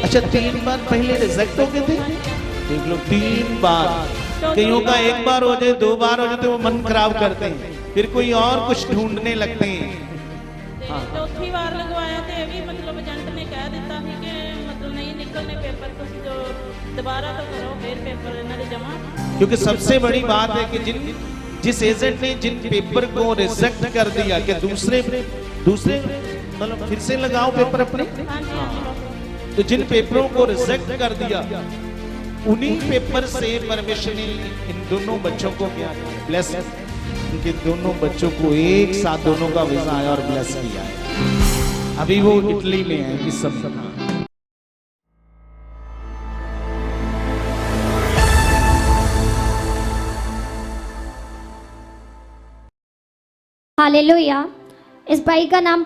अच्छा 3 बार पहले रिजेक्ट हो गए थे, देख लो 3 बार। कईयों का 1 बार हो जाए 2 बार हो जाए तो वो मन खराब करते हैं, फिर कोई और कुछ ढूंढने लगते हैं। हाँ। चौथी बार लगवाया तो ये भी मतलब एजेंट ने कह दिता है कि मतलब नहीं निकलने पेपर, तुम जो दोबारा तो करो फिर पेपर इन्हों ने जमा। क्योंकि सबसे बड़ी बात है कि जिस एजेंट ने जिन पेपर को रिजेक्ट कर दिया कि दूसरे मतलब फिर से लगाओ पेपर अपने, तो जिन पेपरों को रिजेक्ट कर दिया उन्हीं पेपर से परमेश्वर ने इन दोनों बच्चों को क्या ब्लेस, इनके दोनों बच्चों को एक साथ दोनों का वीजा आया और ब्लेस किया है। अभी वो इटली में है इस समय। हालेलुया। इस भाई का नाम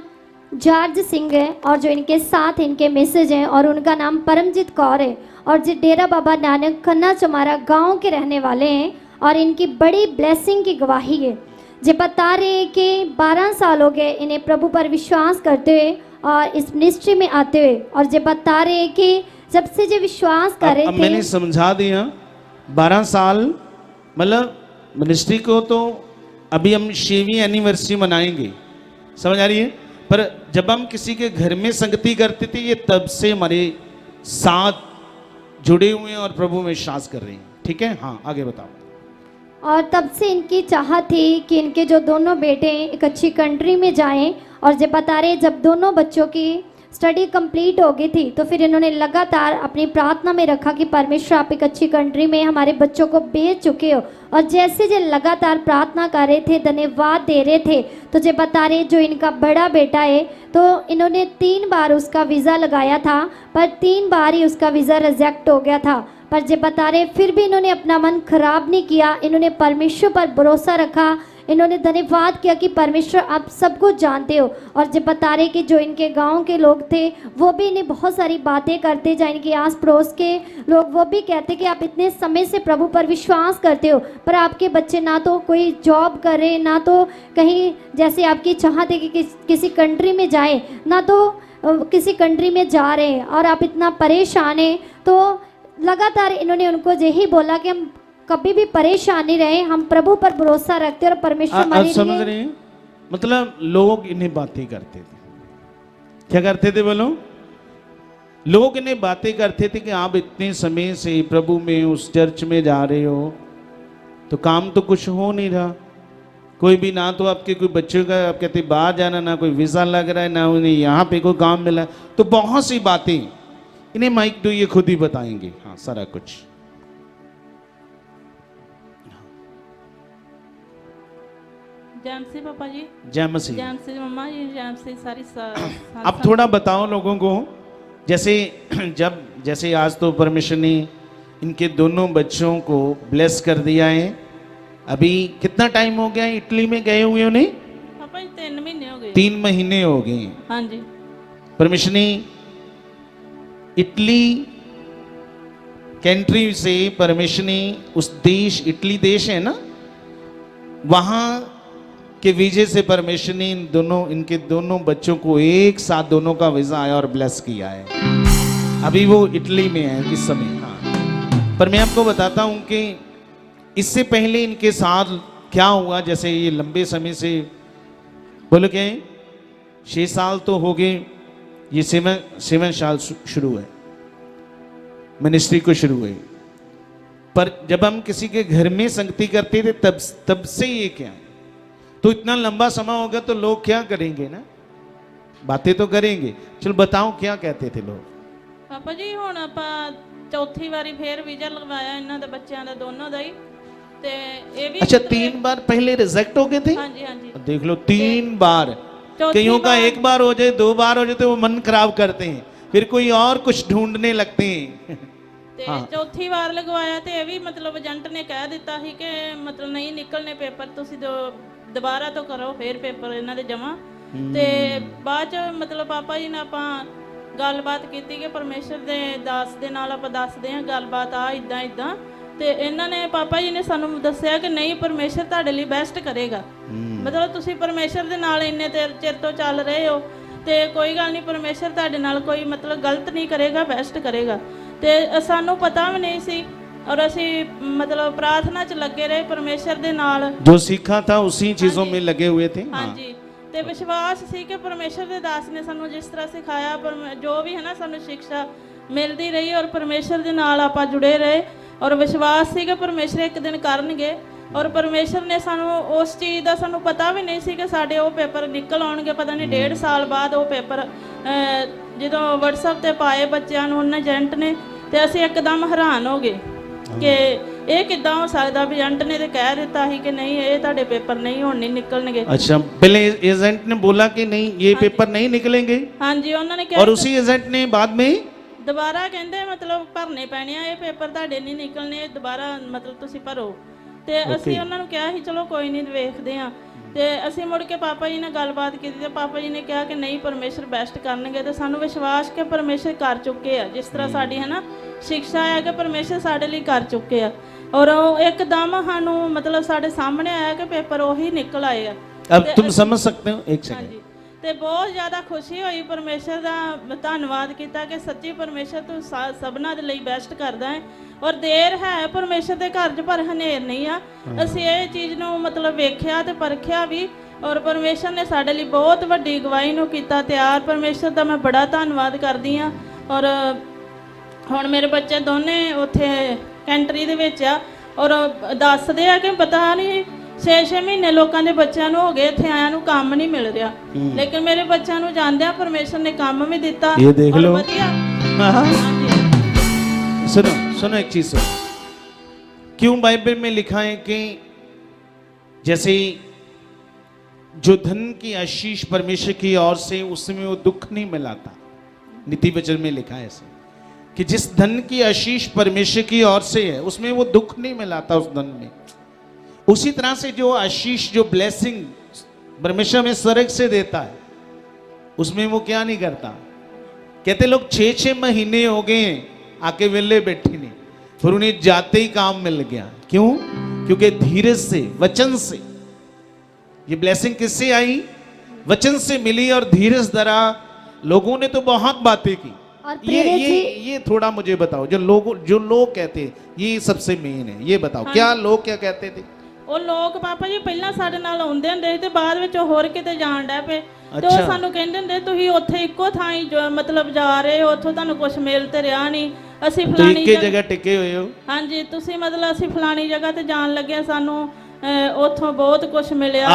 जॉर्ज सिंह है और जो इनके साथ इनके मैसेज हैं और उनका नाम परमजीत कौर है और जो डेरा बाबा नानक खन्ना चमारा गांव के रहने वाले हैं और इनकी बड़ी ब्लेसिंग की गवाही है। जो बता रहे हैं कि 12 साल हो गए इन्हें प्रभु पर विश्वास करते हुए और इस मिनिस्ट्री में आते हुए, और जो बता रहे हैं कि जब से जो विश्वास कर रहे थे, मैंने समझा दिया 12 साल मतलब मिनिस्ट्री को तो अभी हम 6वीं एनिवर्सरी मनाएंगे, समझ आ रही है। पर जब हम किसी के घर में संगति करते थे ये तब से हमारे साथ जुड़े हुए हैं और प्रभु में विश्वास कर रहे हैं। ठीक है, हाँ आगे बताओ। और तब से इनकी चाहत थी कि इनके जो दोनों बेटे एक अच्छी कंट्री में जाएं, और जब बता रहे जब दोनों बच्चों की स्टडी कंप्लीट हो गई थी तो फिर इन्होंने लगातार अपनी प्रार्थना में रखा कि परमेश्वर आप एक अच्छी कंट्री में हमारे बच्चों को भेज चुके हो। और जैसे जो लगातार प्रार्थना कर रहे थे, धन्यवाद दे रहे थे, तो जो बता रहे जो इनका बड़ा बेटा है तो इन्होंने 3 बार उसका वीज़ा लगाया था पर 3 बार ही उसका वीज़ा रिजेक्ट हो गया था। पर जो बता रहे फिर भी इन्होंने अपना मन खराब नहीं किया, इन्होंने परमेश्वर पर भरोसा रखा, इन्होंने धन्यवाद किया कि परमेश्वर आप सब कुछ जानते हो। और जब बता रहे कि जो इनके गांव के लोग थे वो भी इन्हें बहुत सारी बातें करते, जहाँ इनके आस पड़ोस के लोग वो भी कहते कि आप इतने समय से प्रभु पर विश्वास करते हो पर आपके बच्चे ना तो कोई जॉब करे ना तो कहीं जैसे आपकी चाहत है कि किसी कंट्री में जाए ना तो किसी कंट्री में जा रहे हैं और आप इतना परेशान हैं। तो लगातार इन्होंने उनको यही बोला कि हम कभी भी परेशान नहीं रहे, हम प्रभु पर भरोसा रखते और परमेश्वर हमारे समझ रहे हैं। मतलब लोग इन्हें बातें करते थे, क्या करते थे बोलो, लोग इन्हें बातें करते थे कि आप इतने समय से प्रभु में उस चर्च में जा रहे हो तो काम तो कुछ हो नहीं रहा, कोई भी ना तो आपके कोई बच्चों का आप कहते बाहर जाना, ना कोई वीज़ा लग रहा है, ना उन्हें यहाँ पे कोई काम मिला, तो बहुत सी बातें इन्हें माइक दो ये खुद ही बताएंगे। हाँ सारा कुछ जैमसी पापा जी, जैमसी जैमसी मम्मा जी, जैमसी सारी अब थोड़ा बताओ लोगों को, जैसे आज तो परमेश्वर ने इनके दोनों बच्चों को ब्लेस कर दिया है। अभी कितना टाइम हो गया है इटली में गए हुए उन्हें? पापा जी 3 महीने हो गए। 3 महीने हो गए। हाँ जी। परमेश्वर ने इटली कंट्री से परमेश्वर ने उस देश, इटली देश है ना, वहां के वीजे से परमेश्वर ने इनके दोनों बच्चों को एक साथ दोनों का वीजा आया और ब्लेस किया है। अभी वो इटली में है इस समय। हाँ पर मैं आपको बताता हूं कि इससे पहले इनके साथ क्या हुआ। जैसे ये लंबे समय से बोलो क्या 6 साल तो हो गए, ये 7 साल शुरू है मिनिस्ट्री को शुरू हुए, पर जब हम किसी के घर में संगति करते थे तब से ये क्या, तो इतना लंबा समय होगा तो लोग क्या करेंगे ना, बातें तो करेंगे। चलो बताओ क्या कहते थे लोग। पापा जी हुण आपां चौथी बारी फिर वीजा लगवाया इन्हां दे बच्चों दा दोनों दा ही, ते ये भी अच्छा 3 बार पहले रिजेक्ट हो गए थे। हाँ जी हाँ जी। देख लो 3 बार। कईयों का 1 बार हो जाए 2 बार हो जाए तो वो मन खराब करते हैं, फिर कोई और कुछ ढूंढने लगते हैं। हाँ। चौथी बार लगवाया तो ये भी मतलब एजेंट ने कह दिता ही कि मतलब नहीं निकलने पेपर, तुसी दोबारा तो करो फिर पेपर इन्हां दे जमा। ते बाद च मतलब पापा जी ने आपां गलबात की कि परमेश्वर दे दास दे नाल आपां दसदे हां गलबात आ इदां इदां, ते इन्हां ने पापा जी ने सानू दस्सिया कि नहीं परमेश्वर तुहाडे लई बेस्ट करेगा। मतलब तुसी परमेश्वर दे नाल इन्ने चिर तो चल रहे हो ਤੇ ਕੋਈ ਗੱਲ ਨਹੀਂ, ਪਰਮੇਸ਼ਰ ਤੁਹਾਡੇ ਨਾਲ ਕੋਈ ਮਤਲਬ ਗਲਤ ਨਹੀਂ ਕਰੇਗਾ, ਬੈਸਟ ਕਰੇਗਾ। ਤੇ ਸਾਨੂੰ ਪਤਾ ਵੀ ਨਹੀਂ ਸੀ, ਔਰ ਅਸੀਂ ਮਤਲਬ ਪ੍ਰਾਰਥਨਾ 'ਚ ਲੱਗੇ ਰਹੇ ਪਰਮੇਸ਼ਰ ਦੇ ਨਾਲ। जो सीखा था उसी चीजों में लगे हुए थे। हाँ। ਹਾਂਜੀ, ਤੇ ਵਿਸ਼ਵਾਸ ਸੀ ਕਿ ਪਰਮੇਸ਼ਰ ਦੇ ਦਾਸ ਨੇ ਸਾਨੂੰ ਜਿਸ ਤਰ੍ਹਾਂ ਸਿਖਾਇਆ, ਜੋ ਵੀ ਹੈ ਨਾ ਸਾਨੂੰ ਸਿੱਖਿਆ ਮਿਲਦੀ ਰਹੀ, ਔਰ ਪਰਮੇਸ਼ਰ ਦੇ ਨਾਲ ਆਪਾਂ ਜੁੜੇ ਰਹੇ, ਔਰ ਵਿਸ਼ਵਾਸ ਸੀ ਕਿ ਪਰਮੇਸ਼ਰ ਇੱਕ ਦਿਨ ਕਰਨਗੇ। ਔਰ ਪਰਮੇਸ਼ਰ ਨੇ ਸਾਨੂੰ ਉਸ ਚੀਜ਼ ਦਾ ਸਾਨੂੰ ਪਤਾ ਵੀ ਨਹੀਂ ਸੀ ਕਿ ਸਾਡੇ ਉਹ ਪੇਪਰ ਨਿਕਲ ਆਉਣਗੇ। ਪਤਾ ਨਹੀਂ 1.5 ਸਾਲ ਬਾਅਦ ਉਹ ਪੇਪਰ ਜਦੋਂ WhatsApp ਤੇ ਪਾਏ ਬੱਚਿਆਂ ਨੂੰ ਉਹਨਾਂ ਏਜੰਟ ਨੇ, ਤੇ ਅਸੀਂ ਇੱਕਦਮ ਹੈਰਾਨ ਹੋ ਗਏ ਕਿ ਇਹ ਕਿੱਦਾਂ ਹੋ ਸਕਦਾ ਵੀ ਏਜੰਟ ਨੇ ਤੇ ਕਹਿ ਦਿੱਤਾ ਸੀ ਕਿ ਨਹੀਂ ਇਹ ਤੁਹਾਡੇ ਪੇਪਰ नहीं ਹੁਣ नहीं निकलणगे। अच्छा, पहले एजेंट ने बोला कि नहीं ये पेपर नहीं निकलेंगे। हाँ जी, उन्होंने क्या और उसी एजेंट ने बाद में ਦੁਬਾਰਾ ਕਹਿੰਦੇ ਮਤਲਬ ਭਰਨੇ ਪੈਣੇ ਆ, ਇਹ ਪੇਪਰ ਤੁਹਾਡੇ ਨਹੀਂ ਨਿਕਲਣੇ, ਦੁਬਾਰਾ ਮਤਲਬ ਤੁਸੀਂ ਭਰੋ। ਤੇ ਅਸੀਂ ਉਹਨਾਂ ਨੂੰ ਕਿਹਾ ਸੀ ਚਲੋ ਕੋਈ ਨਹੀਂ ਵੇਖਦੇ ਆ। ਤੇ ਅਸੀਂ ਮੁੜ ਕੇ ਪਾਪਾ ਜੀ ਨਾਲ ਗੱਲਬਾਤ ਕੀਤੀ, ਤੇ ਪਾਪਾ ਜੀ ਨੇ ਕਿਹਾ ਕਿ ਨਹੀਂ ਪਰਮੇਸ਼ਰ ਬੈਸਟ ਕਰਨਗੇ। ਤੇ ਸਾਨੂੰ ਵਿਸ਼ਵਾਸ ਕਿ ਪਰਮੇਸ਼ਰ ਕਰ ਚੁੱਕੇ ਆ, ਜਿਸ ਤਰ੍ਹਾਂ ਸਾਡੀ ਹੈ ਨਾ ਸਿੱਖਿਆ ਹੈ ਕਿ ਪਰਮੇਸ਼ਰ ਸਾਡੇ ਲਈ ਕਰ ਚੁੱਕੇ ਆ। ਔਰ ਉਹ ਇੱਕਦਮ ਸਾਨੂੰ ਮਤਲਬ ਸਾਡੇ ਸਾਹਮਣੇ ਆਇਆ ਕਿ ਪੇਪਰ ਉਹੀ ਨਿਕਲ ਆਏ ਆ। अब तुम समझ सकते हो। एक सेकंड। ਹਾਂਜੀ, ਤੇ ਬਹੁਤ ਜ਼ਿਆਦਾ ਖੁਸ਼ੀ ਹੋਈ, ਪਰਮੇਸ਼ਰ ਦਾ ਧੰਨਵਾਦ ਕੀਤਾ ਕਿ ਸੱਚੀ ਪਰਮੇਸ਼ਰ ਤੂੰ ਸਭਨਾਂ ਦੇ ਲਈ ਬੈਸਟ ਕਰਦਾ ਹੈ। ਔਰ ਦੇਰ ਹੈ ਪਰਮੇਸ਼ਰ ਦੇ ਘਰ 'ਚ ਪਰ ਹਨੇਰ ਨਹੀਂ ਆ। ਅਸੀਂ ਇਹ ਚੀਜ਼ ਨੂੰ ਮਤਲਬ ਵੇਖਿਆ ਤੇ ਪਰਖਿਆ ਵੀ, ਔਰ ਪਰਮੇਸ਼ਰ ਨੇ ਸਾਡੇ ਲਈ ਬਹੁਤ ਵੱਡੀ ਗਵਾਹੀ ਨੂੰ ਕੀਤਾ ਤਿਆਰ। ਪਰਮੇਸ਼ਰ ਦਾ ਮੈਂ ਬੜਾ ਧੰਨਵਾਦ ਕਰਦੀ ਹਾਂ। ਔਰ ਹੁਣ ਮੇਰੇ ਬੱਚੇ ਦੋਨੇ ਉੱਥੇ ਕੰਟਰੀ ਦੇ ਵਿੱਚ ਆ, ਔਰ ਦੱਸਦੇ ਆ ਕਿ ਪਤਾ ਨਹੀਂ 6-6 ਮਹੀਨੇ ਲੋਕਾਂ ਦੇ ਬੱਚਿਆਂ ਨੂੰ ਹੋ ਗਏ ਇੱਥੇ ਆਇਆਂ ਨੂੰ, ਕੰਮ ਨਹੀਂ ਮਿਲ ਰਿਹਾ। ਲੇਕਿਨ ਮੇਰੇ ਬੱਚਿਆਂ ਨੂੰ ਜਾਣਦਿਆਂ ਪਰਮੇਸ਼ਰ ਨੇ ਕੰਮ ਵੀ ਦਿੱਤਾ। ये देख ਔਰ लो। ਵਧੀਆ। हाँ। ਹਾਂਜੀ, सुनो सुनो एक चीज सुनो, क्यों बाइबल में लिखा है कि जैसे जो धन की आशीष परमेश्वर की ओर से उसमें वो दुख नहीं मिलाता। नीति वचन में लिखा है ऐसे कि जिस धन की आशीष परमेश्वर की ओर से है उसमें वो दुख नहीं मिलाता उस धन में। उसी तरह से जो आशीष, जो ब्लेसिंग परमेश्वर में स्वर्ग से देता है उसमें वो क्या नहीं करता। कहते लोग 6-6 महीने हो गए हैं आके वेले बैठे नहीं, फिर उन्हें जाते ही काम मिल गया। क्यों? क्योंकि धीरज से, वचन से। ये ब्लेसिंग किससे आई? वचन से मिली और धीरज धरा। लोगों ने तो बहुत बातें की। और ये थोड़ा मुझे बताओ, जो लोग कहते हैं ये सबसे मेन है, ये बताओ क्या लोग क्या कहते थे? ਉਹ ਲੋਕ ਪਾਪਾ ਜੀ ਪਹਿਲਾਂ ਸਾਡੇ ਨਾਲ ਆਉਂਦੇ ਹੁੰਦੇ ਸੀ ਤੇ ਬਾਅਦ ਵਿੱਚ ਉਹ ਹੋਰ ਕਿਤੇ ਜਾਣ ਡੈ ਪਏ। ਤੇ ਉਹ ਸਾਨੂੰ ਕਹਿੰਦੇ ਹੁੰਦੇ ਤੁਸੀਂ ਉੱਥੇ ਇੱਕੋ ਥਾਂ ਹੀ ਮਤਲਬ ਜਾ ਰਹੇ ਹੋ, ਉੱਥੋਂ ਤੁਹਾਨੂੰ ਕੁਝ ਮਿਲ ਤੇ ਰਿਹਾ ਨਹੀਂ, ਅਸੀਂ ਫਲਾਣੀ ਜਗ੍ਹਾ ਟਿਕੇ ਹੋਏ ਹੋ। ਹਾਂਜੀ, ਤੁਸੀਂ ਮਤਲਬ ਅਸੀਂ ਫਲਾਣੀ ਜਗ੍ਹਾ ਤੇ ਜਾਣ ਲੱਗੇ, ਸਾਨੂੰ ਉੱਥੋਂ ਬਹੁਤ ਕੁਝ ਮਿਲਿਆ।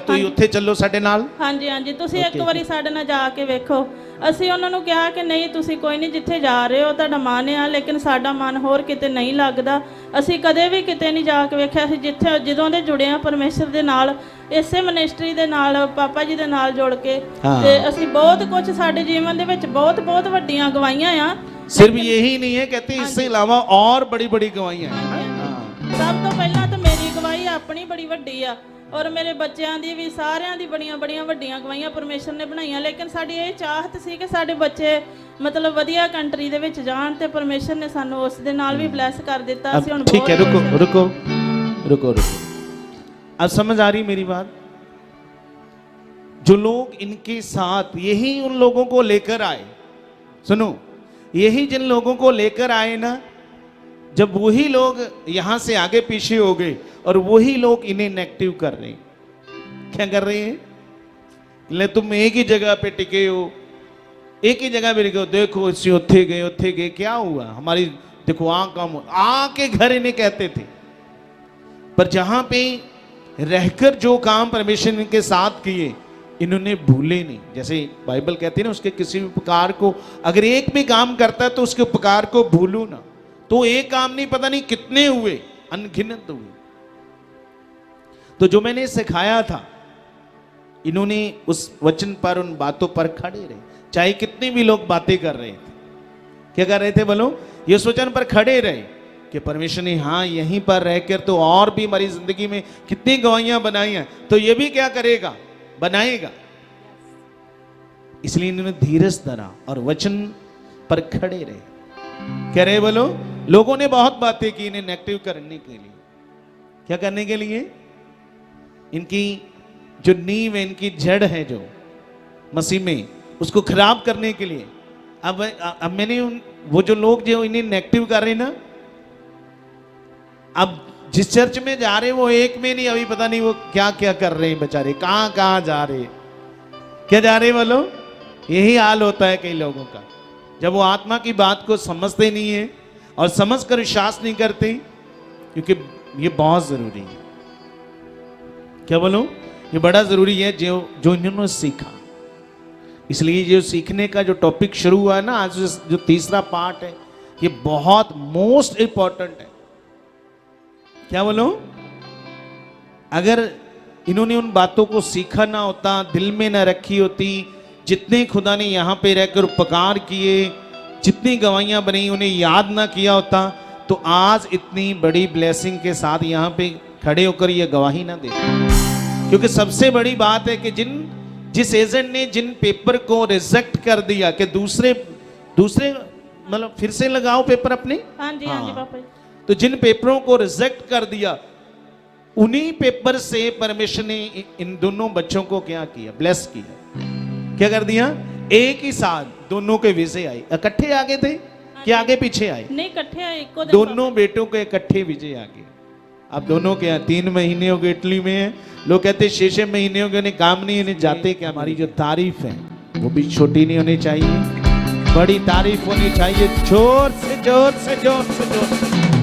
ਤੁਸੀਂ ਉੱਥੇ ਚੱਲੋ ਸਾਡੇ ਨਾਲ। ਹਾਂਜੀ ਹਾਂਜੀ, ਤੁਸੀਂ ਇੱਕ ਵਾਰੀ ਸਾਡੇ ਨਾਲ ਜਾ ਕੇ ਵੇਖੋ। ਅਸੀਂ ਉਹਨਾਂ ਨੂੰ ਕਿਹਾ ਕਿ ਨਹੀਂ ਤੁਸੀਂ ਕੋਈ ਨਹੀਂ, ਜਿੱਥੇ ਜਾ ਰਹੇ ਹੋ ਤੁਹਾਡਾ ਮਨ ਆ, ਲੇਕਿਨ ਸਾਡਾ ਮਨ ਹੋਰ ਕਿਤੇ ਨਹੀਂ ਲੱਗਦਾ। ਅਸੀਂ ਕਦੇ ਵੀ ਕਿਤੇ ਨਹੀਂ ਜਾ ਕੇ ਵੇਖਿਆ। ਅਸੀਂ ਜਿੱਥੇ ਜਦੋਂ ਦੇ ਜੁੜੇ ਆ ਪਰਮੇਸ਼ਰ ਦੇ ਨਾਲ, ਇਸੇ ਮਿਨਿਸਟਰੀ ਦੇ ਨਾਲ, ਪਾਪਾ ਜੀ ਦੇ ਨਾਲ ਜੁੜ ਕੇ, ਤੇ ਅਸੀਂ ਬਹੁਤ ਕੁਝ ਸਾਡੇ ਜੀਵਨ ਦੇ ਵਿੱਚ ਬਹੁਤ ਬਹੁਤ ਵੱਡੀਆਂ ਗਵਾਹੀਆਂ ਆ। सिर्फ यही नहीं है, कहते हैं इससे अलावा और बड़ी बड़ी गवाहियां हैं। ਸਭ ਤੋਂ ਪਹਿਲਾਂ ਤਾਂ ਮੇਰੀ ਗਵਾਹੀ ਆਪਣੀ ਬੜੀ ਵੱਡੀ ਆ, ਔਰ ਮੇਰੇ ਬੱਚਿਆਂ ਦੀ ਵੀ, ਸਾਰਿਆਂ ਦੀ ਬੜੀਆਂ ਬੜੀਆਂ ਵੱਡੀਆਂ ਗਵਾਹੀਆਂ ਪਰਮੇਸ਼ਰ ਨੇ ਬਣਾਈਆਂ। ਲੇਕਿਨ ਸਾਡੀ ਇਹ ਚਾਹਤ ਸੀ ਕਿ ਸਾਡੇ ਬੱਚੇ ਮਤਲਬ ਵਧੀਆ ਕੰਟਰੀ ਦੇ ਵਿੱਚ ਜਾਣ, ਤੇ ਪਰਮੇਸ਼ਰ ਨੇ ਸਾਨੂੰ ਉਸ ਦੇ ਨਾਲ ਵੀ ਬਲੈਸ ਕਰ ਦਿੱਤਾ। ਅਸੀਂ ਹੁਣ ठीक है, रुको रुको रुको रुको, अब समझ आ रही मेरी बात? जो लोग इनके साथ, यही उन लोगों को लेकर आए, सुनो, यही जिन लोगों को लेकर आए ना, जब वही लोग यहां से आगे पीछे हो गए और वही लोग इन्हें नेगेटिव कर रहे हैं। क्या कर रहे हैं? ले तुम एक ही जगह पे टिके हो, एक ही जगह पे टिके हो, देखो इसी उत्थे गए, क्या हुआ हमारी, देखो आके घर इन्हें कहते थे। पर जहां पे रहकर जो काम परमेश्वर ने के साथ किए, इन्होंने भूले नहीं। जैसे बाइबल कहती है ना, उसके किसी भी उपकार को, अगर एक भी काम करता है तो उसके उपकार को भूलो ना। तो एक काम नहीं, पता नहीं कितने हुए, अनगिनत हुए। तो जो मैंने सिखाया था, इन्होंने उस वचन पर, उन बातों पर खड़े रहे, चाहे कितने भी लोग बातें कर रहे थे। क्या कर रहे थे बोलो? ये उस वचन पर खड़े रहे कि परमेश्वर ने हाँ यहीं पर रहकर तो और भी हमारी जिंदगी में कितनी गवाहियां बनाई हैं, तो ये भी क्या करेगा? बनाएगा। इसलिए इन्होंने धीरज धरा और वचन पर खड़े रहे। कह रहे बोलो, लोगों ने बहुत बातें की इन्हें नेगेटिव करने के लिए। क्या करने के लिए? इनकी जो नींव है, इनकी जड़ है, जो मसीह में, उसको खराब करने के लिए। अब मैंने वो जो लोग जो इन्हें नेगेटिव कर रहे हैं ना, अब जिस चर्च में जा रहे वो एक में नहीं, अभी पता नहीं वो क्या क्या कर रहे हैं बेचारे, कहां कहां जा रहे, क्या जा रहे बोलो। यही हाल होता है कई लोगों का, जब वो आत्मा की बात को समझते नहीं है और समझकर विश्वास नहीं करते, क्योंकि ये बहुत जरूरी है। क्या बोलो, ये बड़ा जरूरी है जो इन्होंने सीखा। इसलिए जो सीखने का जो टॉपिक शुरू हुआ है ना आज, जो तीसरा पार्ट है, ये बहुत मोस्ट इंपॉर्टेंट है। क्या बोलो, अगर इन्होंने उन बातों को सीखा ना होता, दिल में ना रखी होती, जितने खुदा ने यहाँ पे रहकर उपकार किए, जितनी गवाहियां बनी, उन्हें याद ना किया होता, तो आज इतनी बड़ी ब्लेसिंग के साथ यहाँ पे खड़े होकर ये गवाही ना देते। क्योंकि सबसे बड़ी बात है कि जिस एजेंट ने जिन पेपर को रिजेक्ट कर दिया कि दूसरे मतलब फिर से लगाओ पेपर अपने, हाँ जी पापा जी। तो जिन पेपरों को रिजेक्ट कर दिया, उन्हीं पेपर से परमेश्वर ने इन दोनों बच्चों को क्या किया, ब्लेस किया। क्या कर दिया, एक ही साथ दोनों के विजय आए। इकट्ठे आगे थे कि आगे पीछे आए? नहीं, इकट्ठे आए, इक्को दिन दोनों बेटों के इकट्ठे विजय आ गए। अब दोनों के 3 महीने हो गए इटली में है, लोग कहते 6 महीने हो गए, उन्हें काम नहीं, उन्हें जाते क्या। हमारी जो तारीफ है वो भी छोटी नहीं होनी चाहिए, बड़ी तारीफ होनी चाहिए, जोर से जोर से जोर से जोर से।